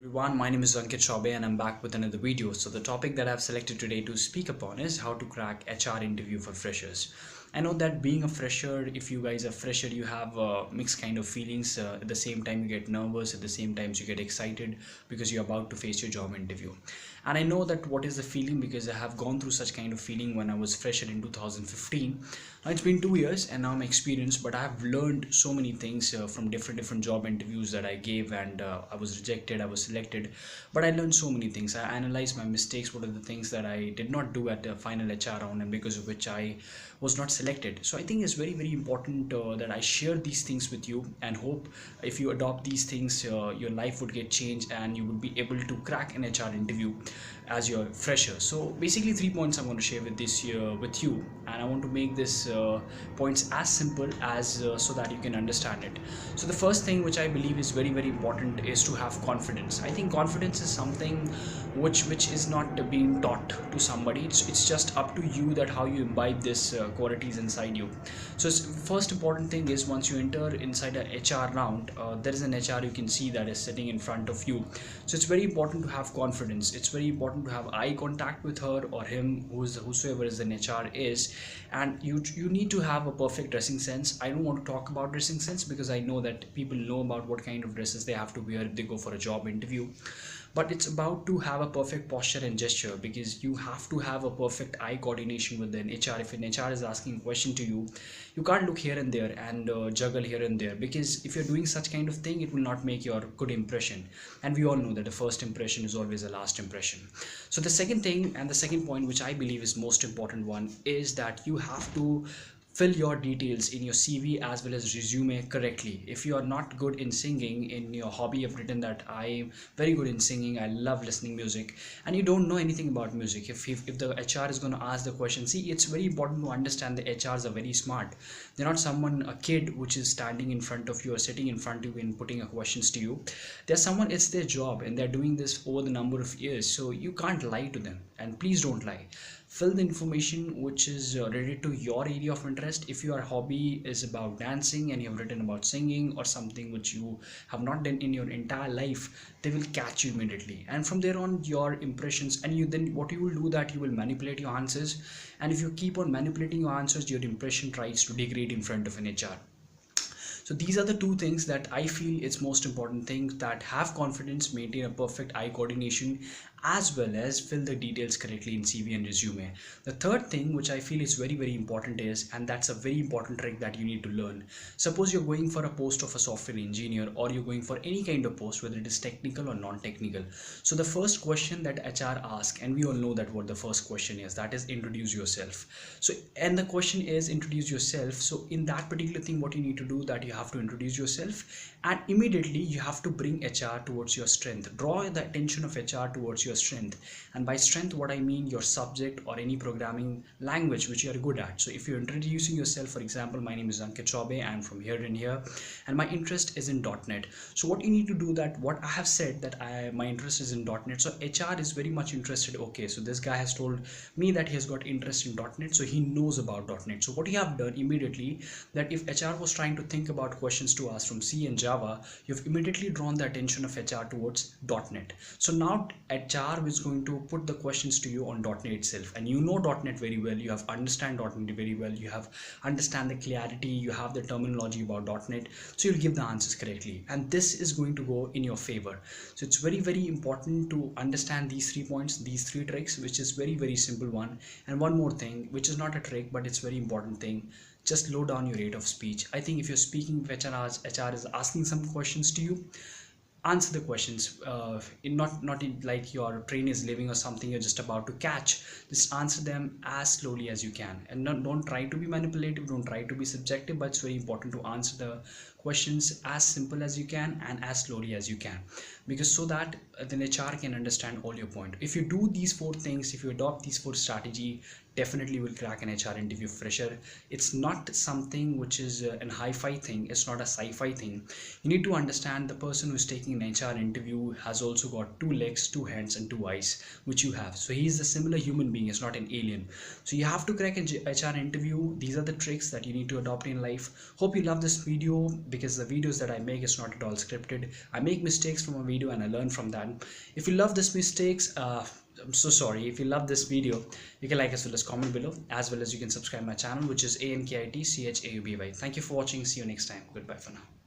Everyone, my name is Ankit Chaubey and I'm back with another video. So the topic that I've selected today to speak upon is how to crack HR interview for freshers. I know that being a fresher, if you guys are fresher, you have mixed kind of feelings. At the same time, you get nervous. At the same time, you get excited because you're about to face your job interview. And I know that what is the feeling because I have gone through such kind of feeling when I was fresher in 2015. Now it's been 2 years and now I'm experienced, but I have learned so many things from different job interviews that I gave, and I was rejected, I was selected, but I learned so many things. I analyzed my mistakes, what are the things that I did not do at the final HR round and because of which I was not selected. So I think it's very important that I share these things with you, and hope if you adopt these things, your life would get changed and you would be able to crack an HR interview as your fresher. So basically 3 points I want to share with this with you, and I want to make this points as simple as so that you can understand it. So the first thing which I believe is very important is to have confidence. I think confidence is something which is not being taught to somebody. It's just up to you that how you imbibe this qualities inside you. So first important thing is, once you enter inside a HR round, there is an HR you can see that is sitting in front of you. So it's very important to have confidence. It's very important to have eye contact with her or him, whosoever is an HR is, and you need to have a perfect dressing sense. I don't want to talk about dressing sense because I know that people know about what kind of dresses they have to wear if they go for a job interview, but it's about to have a perfect posture and gesture, because you have to have a perfect eye coordination with an HR. If an HR is asking a question to you, you can't look here and there and juggle here and there, because if you're doing such kind of thing, it will not make your good impression, and we all know that the first impression is always the last impression. So the second thing and the second point, which I believe is most important one, is that you have to fill your details in your CV as well as resume correctly. If you are not good in singing, in your hobby you've written that I'm very good in singing, I love listening music, and you don't know anything about music, if the HR is going to ask the question, see, it's very important to understand the HRs are very smart. They're not someone, a kid which is standing in front of you or sitting in front of you and putting a questions to you. They're someone, it's their job, and they're doing this over the number of years, so you can't lie to them, and please don't lie. Fill the information which is related to your area of interest. If your hobby is about dancing and you have written about singing or something which you have not done in your entire life, they will catch you immediately, and from there on your impressions, and you then what you will do, that you will manipulate your answers, and if you keep on manipulating your answers, your impression tries to degrade in front of an HR. So these are the two things that I feel it's most important things, that have confidence, maintain a perfect eye coordination, as well as fill the details correctly in CV and resume. The third thing which I feel is very important is, and that's a very important trick that you need to learn. Suppose you're going for a post of a software engineer, or you're going for any kind of post, whether it is technical or non-technical. So the first question that HR asks, and we all know that what the first question is, that is introduce yourself. So, and the question is introduce yourself. So in that particular thing, what you need to do, that you have to introduce yourself, and immediately you have to bring HR towards your strength. Draw the attention of HR towards your strength, and by strength what I mean your subject or any programming language which you are good at. So if you're introducing yourself, for example, my name is Ankit Chaubey, I'm from here and here, and my interest is in .NET. So what you need to do, that what I have said, that my interest is in .NET, so HR is very much interested. Okay, so this guy has told me that he has got interest in .NET, so he knows about .NET. So what you have done immediately, that if HR was trying to think about questions to ask from C and Java, you've immediately drawn the attention of HR towards .NET. So now HR is going to put the questions to you on .NET itself, and you know .NET very well, you have understand .NET very well, you have understand the clarity, you have the terminology about .NET, so you'll give the answers correctly, and this is going to go in your favor. So it's very important to understand these 3 points, these 3 tricks, which is very simple one. And one more thing, which is not a trick but it's very important thing, just low down your rate of speech. I think if you're speaking with HR is asking some questions to you, answer the questions in not in like your train is leaving or something you're just about to catch. Just answer them as slowly as you can, and don't try to be manipulative, don't try to be subjective, but it's very important to answer the questions as simple as you can and as slowly as you can, because so that then HR can understand all your point. If you do these 4 things, if you adopt these 4 strategy, definitely will crack an HR interview fresher. It's not something which is an hi-fi thing. It's not a sci-fi thing. You need to understand the person who's taking an HR interview has also got two legs, two hands, and two eyes, which you have. So he's a similar human being. It's not an alien. So you have to crack an HR interview. These are the tricks that you need to adopt in life. Hope you love this video, because the videos that I make is not at all scripted. I make mistakes from a video and I learn from that. If you love this mistakes, I'm so sorry. If you love this video, you can like as well as comment below, as well as you can subscribe my channel, which is ANKIT CHAUBY. Thank you for watching. See you next time. Goodbye for now.